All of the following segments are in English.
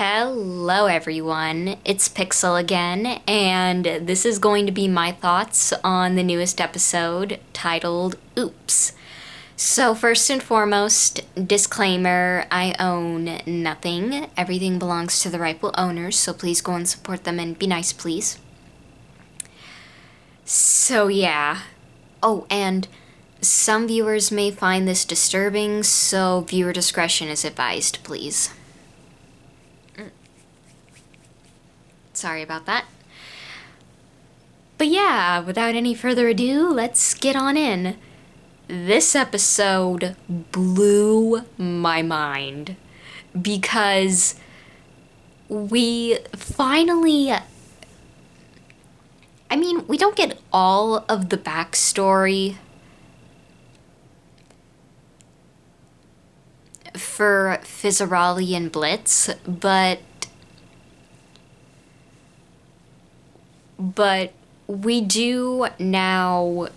Hello, everyone. It's Pixel again, and this is going to be my thoughts on the newest episode titled Oops. So, first and foremost, disclaimer, I own nothing. Everything belongs to the rightful owners, so please go and support them and be nice, please. So, yeah. Oh, and some viewers may find this disturbing, so viewer discretion is advised, please. Sorry about that. But yeah, without any further ado, let's get on in. This episode blew my mind because we finally, we don't get all of the backstory for Fizzarali and Blitz, but we do now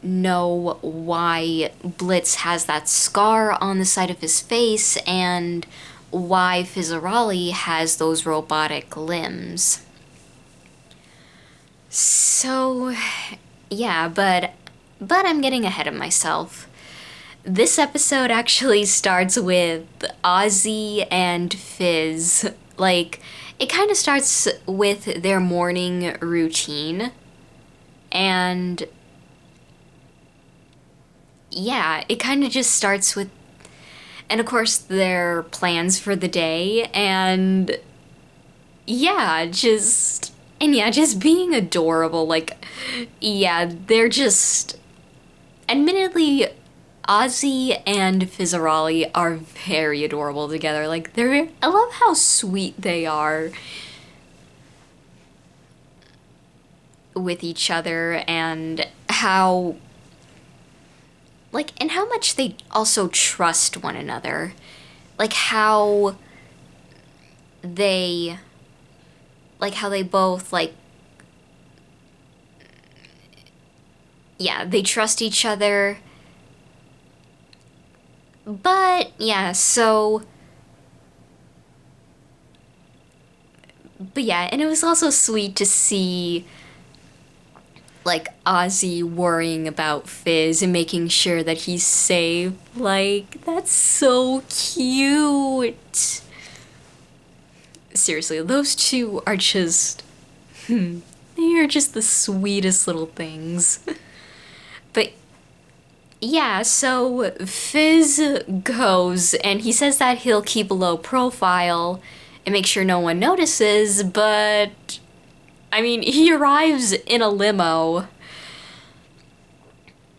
know why Blitz has that scar on the side of his face and why Fizzarali has those robotic limbs. So, yeah, but I'm getting ahead of myself. This episode actually starts with Ozzy and Fizz. It kind of starts with their morning routine. And yeah, it kind of just starts with, and of course, their plans for the day. And yeah, just being adorable. They're just, admittedly, Ozzy and Fizzarali are very adorable together. I love how sweet they are with each other and how much they also trust one another. How they both, they trust each other. But, yeah, and it was also sweet to see, Ozzy worrying about Fizz and making sure that he's safe. That's so cute. Seriously, those two are just, they are just the sweetest little things. But yeah, so Fizz goes, and he says that he'll keep a low profile and make sure no one notices, but, he arrives in a limo.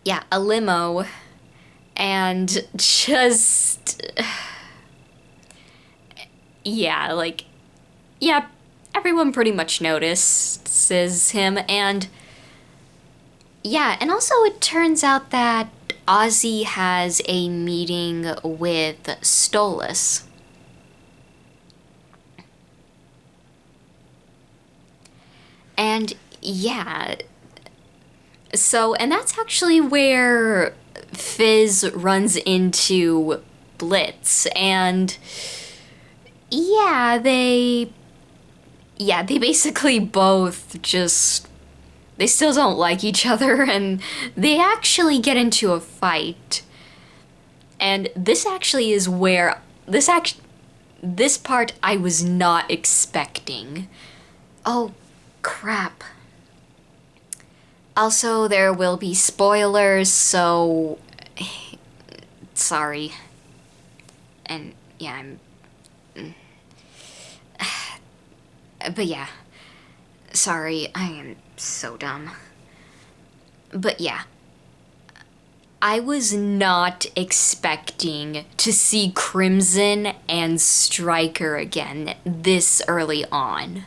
Yeah, a limo, and just, everyone pretty much notices him, and also it turns out that Ozzy has a meeting with Stolas. And and that's actually where Fizz runs into Blitz, and they basically both just, they still don't like each other, and they actually get into a fight. And this actually is where, this part I was not expecting. Oh, crap. Also, there will be spoilers, so sorry. And yeah, but yeah, sorry, I am so dumb. But yeah, I was not expecting to see Crimson and Stryker again this early on.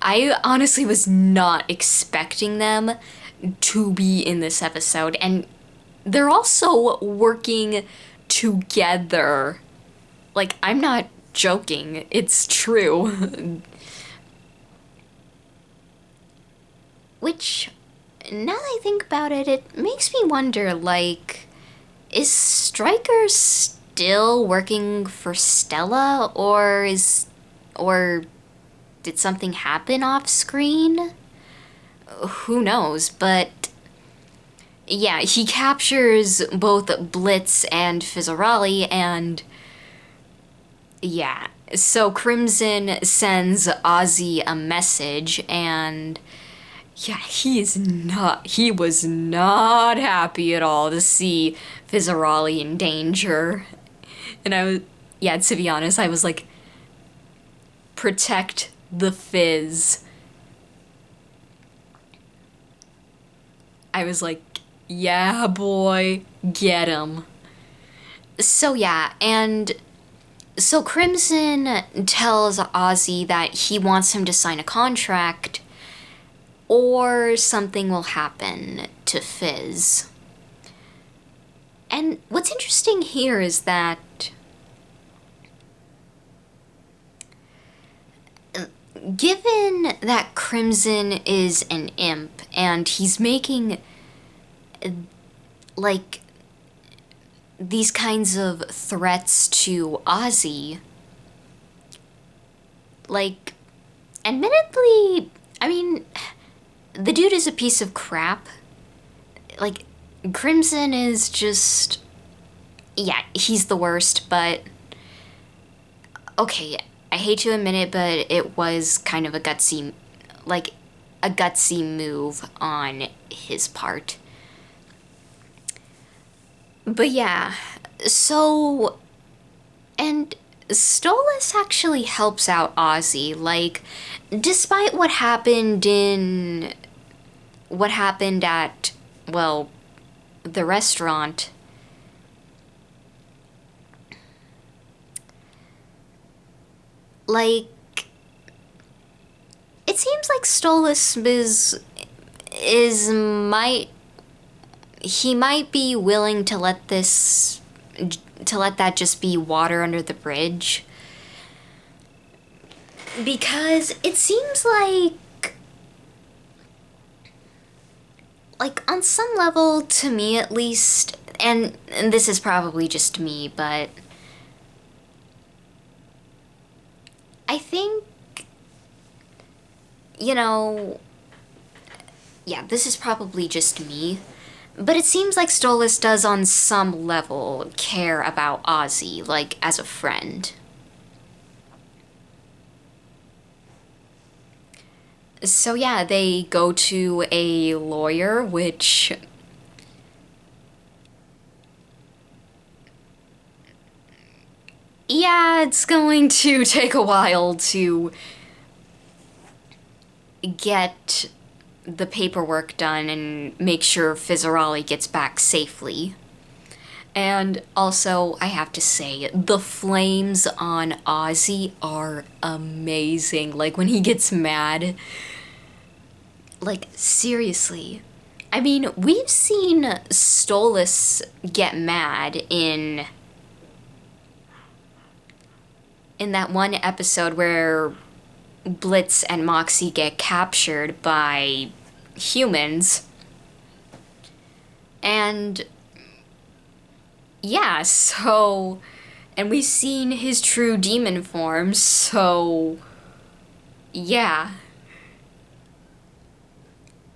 I honestly was not expecting them to be in this episode, and they're also working together. I'm not joking, it's true. Which, now that I think about it, it makes me wonder, is Stryker still working for Stella, or Or did something happen off screen? Who knows, but yeah, he captures both Blitz and Fizzarali, and yeah. So Crimson sends Ozzy a message, and yeah, he was not happy at all to see Fizzarali in danger. And yeah, to be honest, I was like, protect the Fizz. I was like, yeah, boy, get him. So yeah, and so Crimson tells Ozzy that he wants him to sign a contract or something will happen to Fizz. And what's interesting here is that given that Crimson is an imp and he's making like these kinds of threats to Ozzy, like, admittedly, I mean, the dude is a piece of crap. Like, Crimson is just, yeah, he's the worst, but okay, I hate to admit it, but it was kind of a gutsy move on his part. But yeah, so, and Stolas actually helps out Ozzy, like, despite what happened at, well, the restaurant, like, it seems like Stolas he might be willing to let that just be water under the bridge. Because it seems like on some level, to me at least, and this is probably just me, but I think, yeah, this is probably just me, but it seems like Stolas does on some level care about Ozzy, like, as a friend. So yeah, they go to a lawyer, which, yeah, it's going to take a while to get the paperwork done and make sure Fizzarali gets back safely. And also, I have to say, the flames on Ozzy are amazing. Like, when he gets mad. Like, seriously. I mean, we've seen Stolas get mad in that one episode where Blitz and Moxie get captured by humans. And yeah, so, and we've seen his true demon form, so yeah.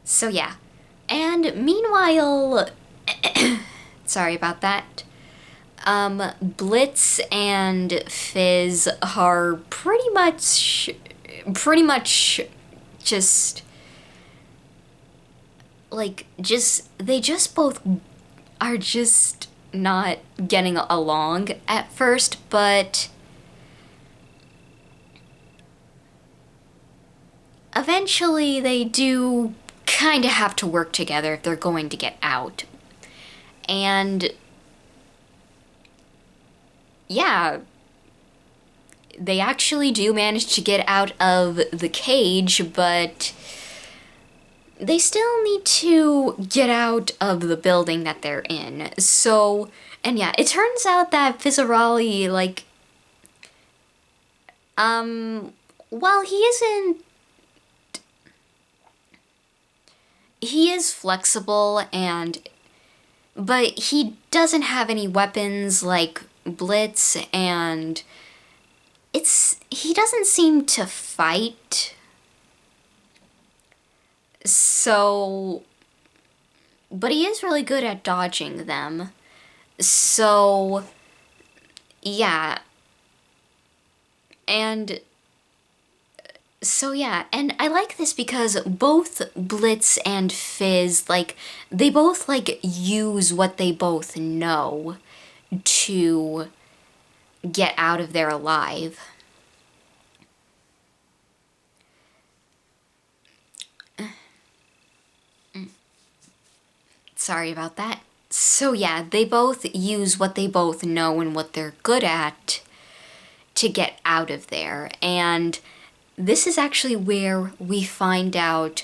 So yeah. And meanwhile, sorry about that. Blitz and Fizz are pretty much just like they just both are just not getting along at first, but eventually they do kind of have to work together if they're going to get out. And yeah, they actually do manage to get out of the cage, but they still need to get out of the building that they're in. So, and yeah, it turns out that Fizzarali, like, while he is flexible but he doesn't have any weapons like Blitz, and he doesn't seem to fight. So, but he is really good at dodging them. So, yeah. And and I like this because both Blitz and Fizz, like, they both, like, use what they both know to get out of there alive. Sorry about that. So yeah, they both use what they both know and what they're good at to get out of there. And this is actually where we find out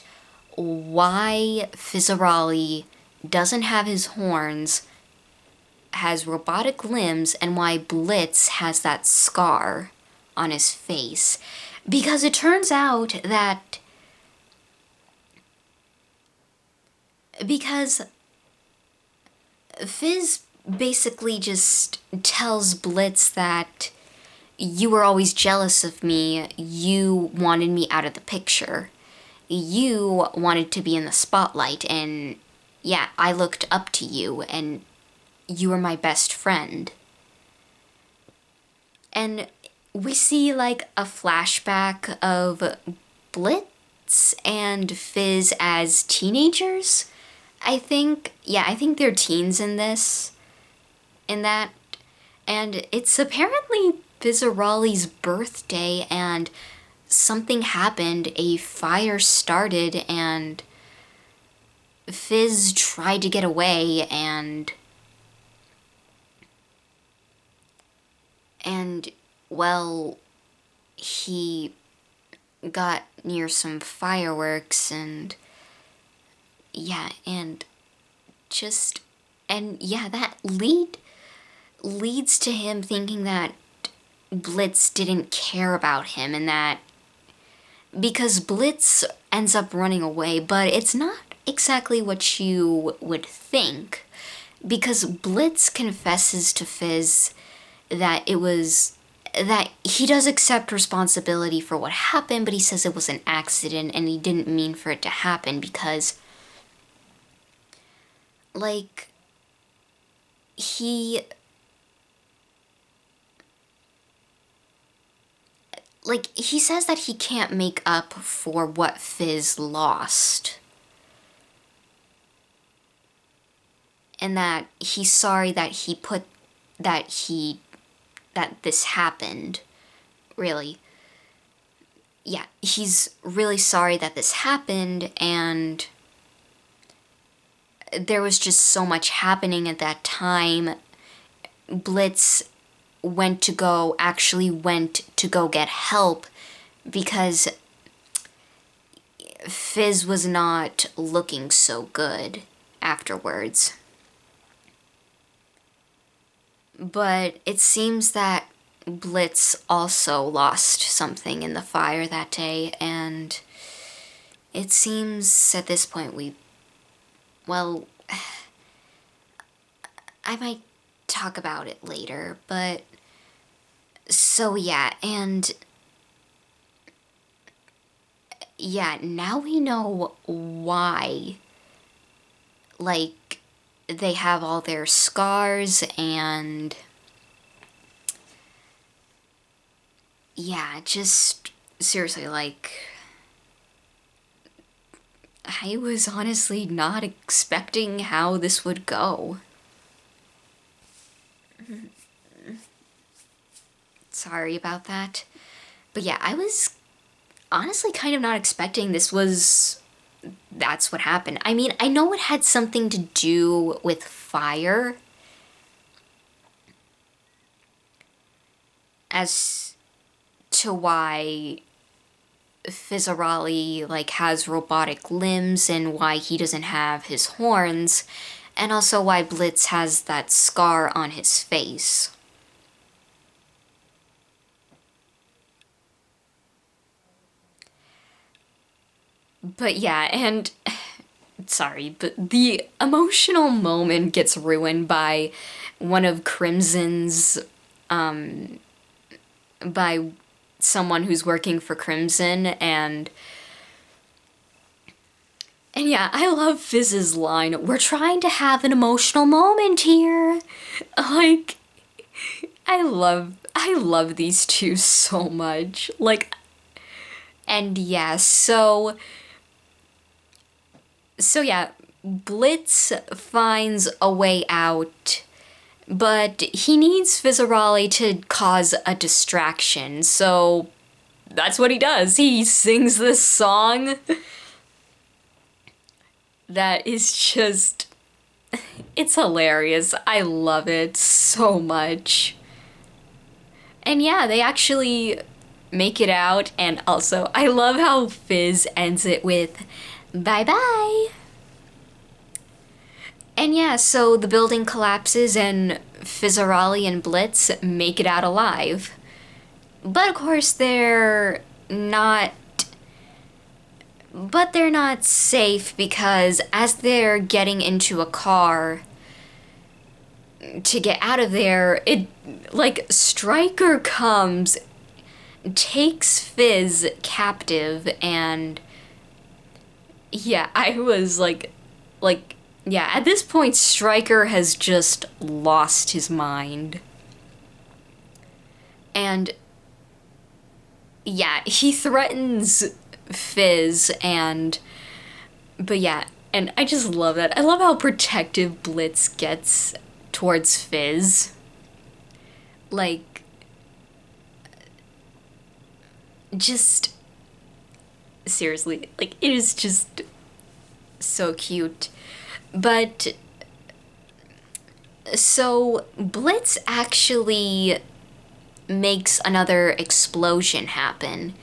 why Fizzarali doesn't have his horns, has robotic limbs, and why Blitz has that scar on his face. Because it turns out that because Fizz basically just tells Blitz that you were always jealous of me, you wanted me out of the picture. You wanted to be in the spotlight, and yeah, I looked up to you, and you were my best friend. And we see like a flashback of Blitz and Fizz as teenagers. I think they're teens in this, in that. And it's apparently Fizzarali's birthday, and something happened, a fire started, and Fizz tried to get away, and well, he got near some fireworks, and yeah, and just, and yeah, that leads to him thinking that Blitz didn't care about him, and that because Blitz ends up running away, but it's not exactly what you would think, because Blitz confesses to Fizz that that he does accept responsibility for what happened, but he says it was an accident and he didn't mean for it to happen because, like, he says that he can't make up for what Fizz lost. And that he's sorry that that this happened. Really. Yeah, he's really sorry that this happened, and there was just so much happening at that time. Blitz went to go get help because Fizz was not looking so good afterwards. But it seems that Blitz also lost something in the fire that day, and it seems at this point I might talk about it later, but so yeah, and yeah, now we know why, like, they have all their scars, and yeah, just seriously, like, I was honestly not expecting how this would go. Sorry about that. But yeah, I was honestly kind of not expecting that's what happened. I mean, I know it had something to do with fire, as to why Fizzarali, like, has robotic limbs and why he doesn't have his horns, and also why Blitz has that scar on his face. But yeah, and sorry, but the emotional moment gets ruined by one of Crimson's by someone who's working for Crimson, and yeah, I love Fizz's line, "We're trying to have an emotional moment here." Like, I love these two so much. Like, and yeah, so yeah, Blitz finds a way out, but he needs Fizzarali to cause a distraction, so that's what he does. He sings this song that is just... it's hilarious. I love it so much. And yeah, they actually make it out, and also, I love how Fizz ends it with, "Bye-bye." And yeah, so the building collapses and Fizzarali and Blitz make it out alive. But of course, they're not safe, because as they're getting into a car to get out of there, Stryker comes, takes Fizz captive, and yeah, I was yeah, at this point, Stryker has just lost his mind. And yeah, he threatens Fizz, but yeah, and I just love that. I love how protective Blitz gets towards Fizz. Like, just seriously, like, it is just so cute. But so Blitz actually makes another explosion happen,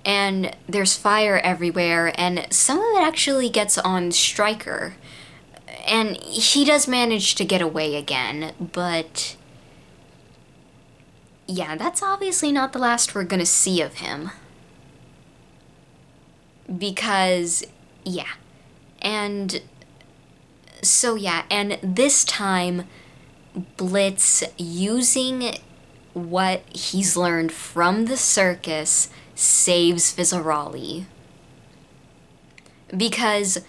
and there's fire everywhere, and some of it actually gets on Stryker, and he does manage to get away again, but yeah, that's obviously not the last we're gonna see of him. Because, yeah, and so yeah, and this time, Blitz, using what he's learned from the circus, saves Fizzarali. Because,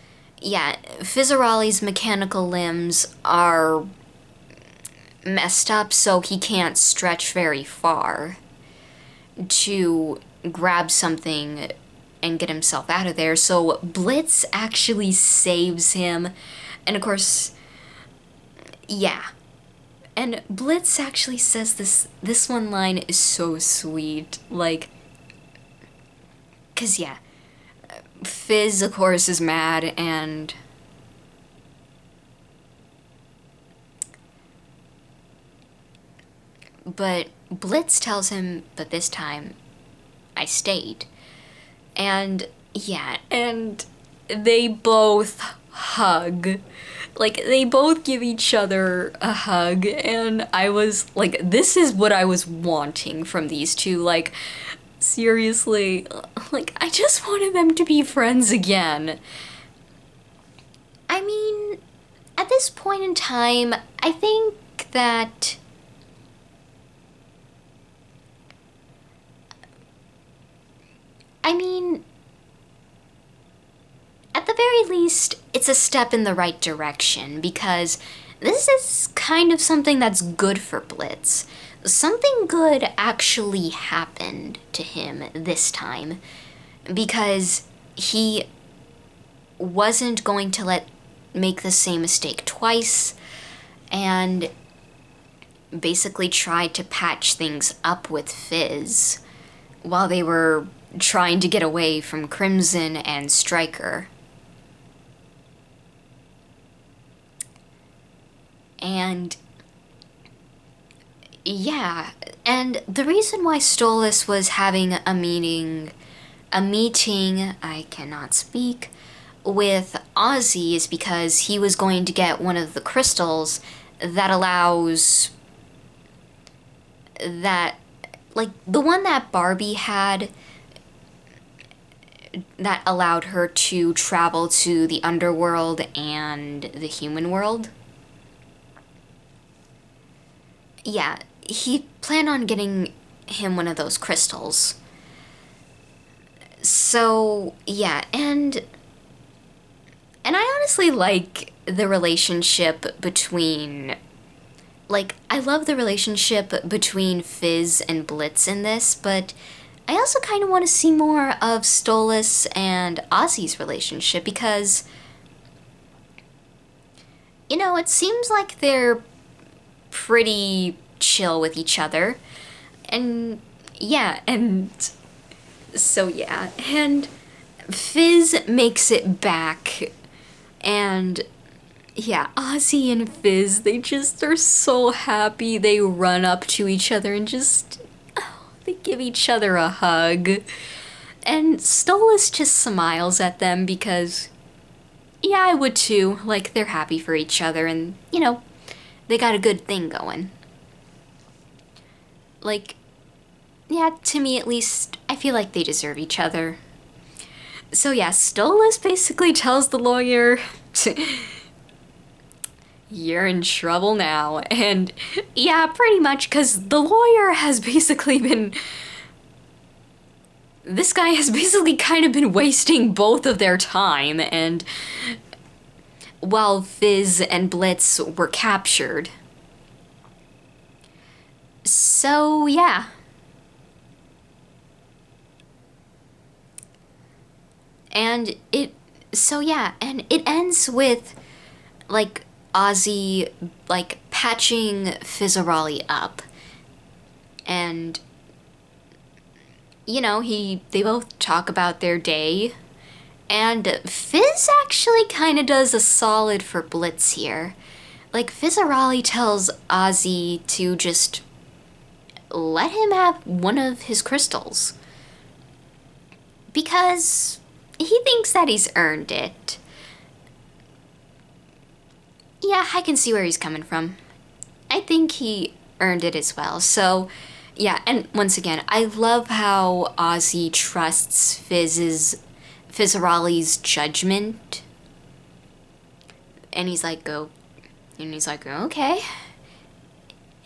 yeah, Fizzarali's mechanical limbs are messed up, so he can't stretch very far to grab something and get himself out of there. So Blitz actually saves him. And of course, yeah. And Blitz actually says this one line is so sweet. Like, 'cause yeah, Fizz, of course, is mad, but Blitz tells him that this time I stayed. And yeah, and they both hug. Like, they both give each other a hug, and I was like, this is what I was wanting from these two. Like, seriously, like, I just wanted them to be friends again. I mean, at this point in time, I think that at the very least, it's a step in the right direction, because this is kind of something that's good for Blitz. Something good actually happened to him this time, because he wasn't going to make the same mistake twice, and basically tried to patch things up with Fizz while they were trying to get away from Crimson and Stryker. And yeah, and the reason why Stolas was having a meeting, I cannot speak, with Ozzy is because he was going to get one of the crystals that allows that, like, the one that Barbie had that allowed her to travel to the underworld and the human world. Yeah, he planned on getting him one of those crystals. So, yeah, and I honestly like the relationship between, like, I love the relationship between Fizz and Blitz in this, but I also kind of want to see more of Stolas and Ozzy's relationship because, it seems like they're pretty chill with each other. And yeah, and so yeah, and Fizz makes it back, and yeah, Ozzy and Fizz, they're so happy. They run up to each other and they give each other a hug. And Stolas just smiles at them because, yeah, I would too. Like, they're happy for each other and, they got a good thing going. Like, yeah, to me at least, I feel like they deserve each other. So yeah, Stolas basically tells the lawyer, you're in trouble now. And yeah, pretty much, because the lawyer has basically been... This guy has basically kind of been wasting both of their time, and while Fizz and Blitz were captured. So yeah. And it ends with, like, Ozzy, like, patching Fizzarolli up. And, they both talk about their day. And Fizz actually kind of does a solid for Blitz here. Like, Fizzarolli tells Ozzy to just let him have one of his crystals. Because he thinks that he's earned it. Yeah, I can see where he's coming from. I think he earned it as well. So, yeah, and once again, I love how Ozzy trusts Fizzarolli's judgment. And he's like, okay.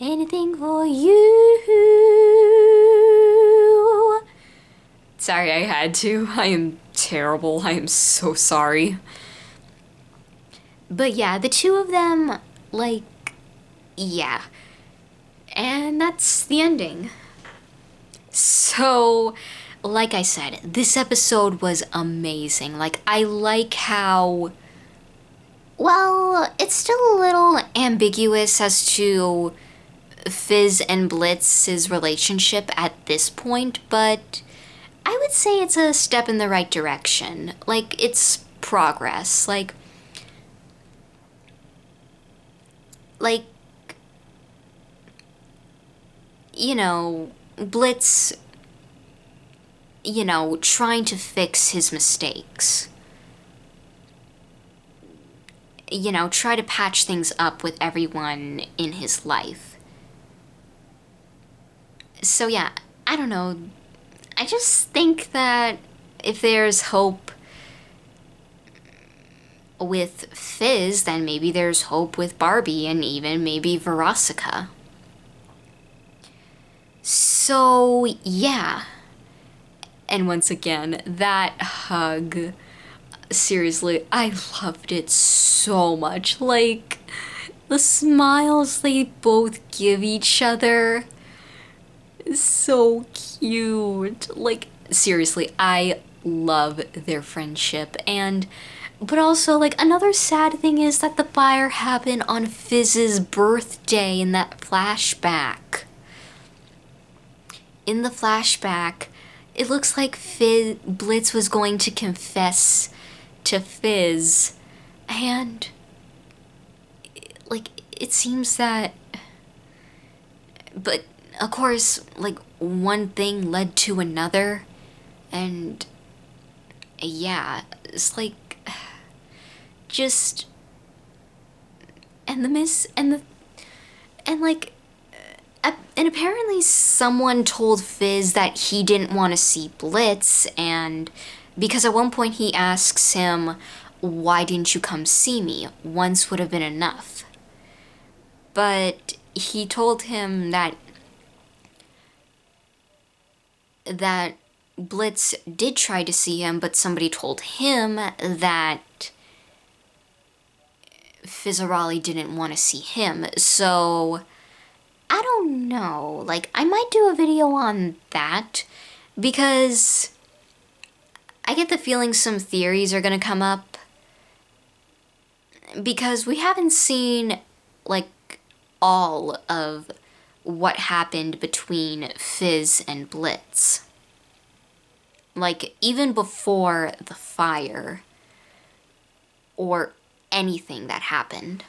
Anything for you. Sorry, I had to. I am terrible. I am so sorry. But yeah, the two of them, like, yeah. And that's the ending. So, like I said, this episode was amazing. Like, I like how... Well, it's still a little ambiguous as to Fizz and Blitz's relationship at this point, but I would say it's a step in the right direction. Like, it's progress. Like, Blitz, trying to fix his mistakes. Try to patch things up with everyone in his life. So yeah, I don't know. I just think that if there's hope with Fizz, then maybe there's hope with Barbie and even maybe Veronica. So yeah. And once again, that hug, seriously, I loved it so much. Like, the smiles they both give each other is so cute. Like, seriously, I love their friendship. But also, like, another sad thing is that the fire happened on Fizz's birthday in that flashback. In the flashback, it looks like Blitz was going to confess to Fizz, and, like, it seems that... But, of course, like, one thing led to another, and... Yeah, it's like... Just... And And apparently someone told Fizz that he didn't want to see Blitz, and because at one point he asks him, why didn't you come see me? Once would have been enough. But he told him that that Blitz did try to see him, but somebody told him that Fizzarali didn't want to see him. So, I don't know. Like, I might do a video on that, because I get the feeling some theories are gonna come up. Because we haven't seen, like, all of what happened between Fizz and Blitz. Like, even before the fire, or anything that happened.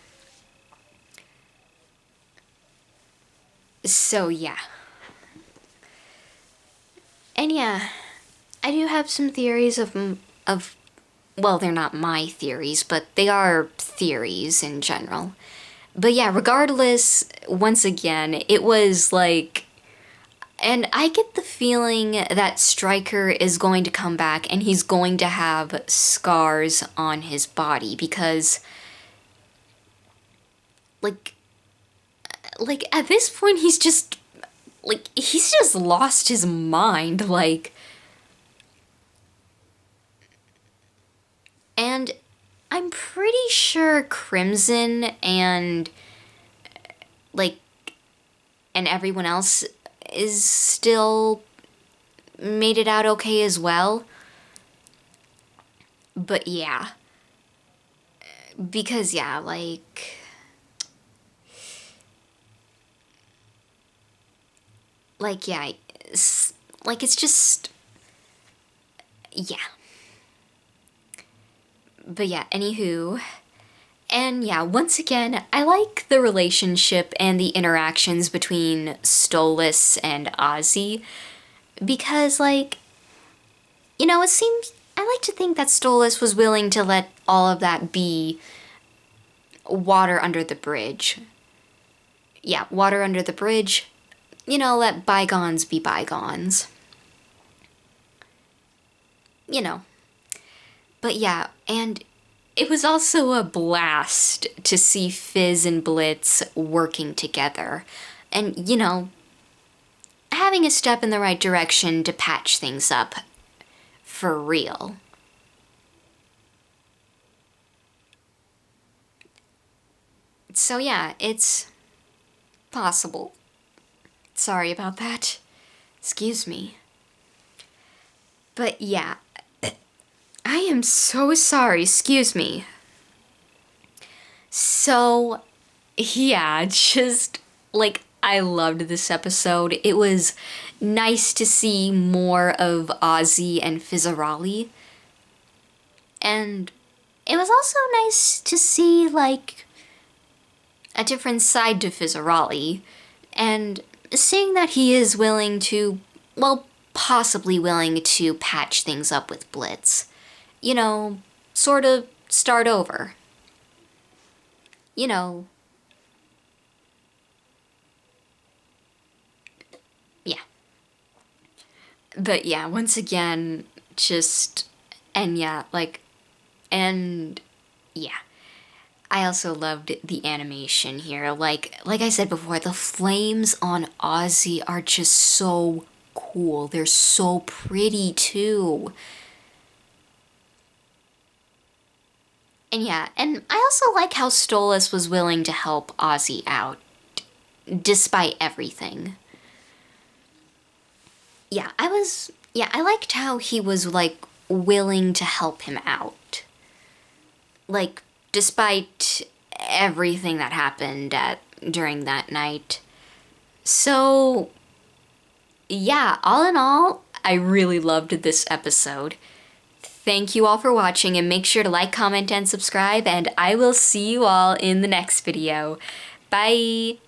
So, yeah. And yeah, I do have some theories of, well, they're not my theories, but they are theories in general. But yeah, regardless, once again, it was like, and I get the feeling that Stryker is going to come back and he's going to have scars on his body because, like at this point he's just lost his mind, like, and I'm pretty sure Crimson and, like, and everyone else is still made it out okay as well. But yeah. Because, yeah, like, yeah, it's just, yeah. But yeah, anywho. And yeah, once again, I like the relationship and the interactions between Stolas and Ozzy. Because, like, you know, it seems, I like to think that Stolas was willing to let all of that be water under the bridge. Yeah, water under the bridge. You know, let bygones be bygones. You know. But yeah, and it was also a blast to see Fizz and Blitz working together. And, you know, having a step in the right direction to patch things up. For real. So yeah, it's possible. Sorry about that. Excuse me. But yeah, I am so sorry, excuse me. So, yeah, just, like, I loved this episode. It was nice to see more of Ozzy and Fizzarali. And it was also nice to see, like, a different side to Fizzarali. And seeing that he is willing to, well, possibly willing to patch things up with Blitz. You know, sort of start over. You know. Yeah. But yeah, once again, just, and yeah, like, and yeah. I also loved the animation here. Like I said before, the flames on Ozzy are just so cool. They're so pretty too. And yeah, and I also like how Stolas was willing to help Ozzy out, despite everything. Yeah, I liked how he was, like, willing to help him out. Like, despite everything that happened during that night. So, yeah, all in all, I really loved this episode. Thank you all for watching, and make sure to like, comment, and subscribe, and I will see you all in the next video. Bye!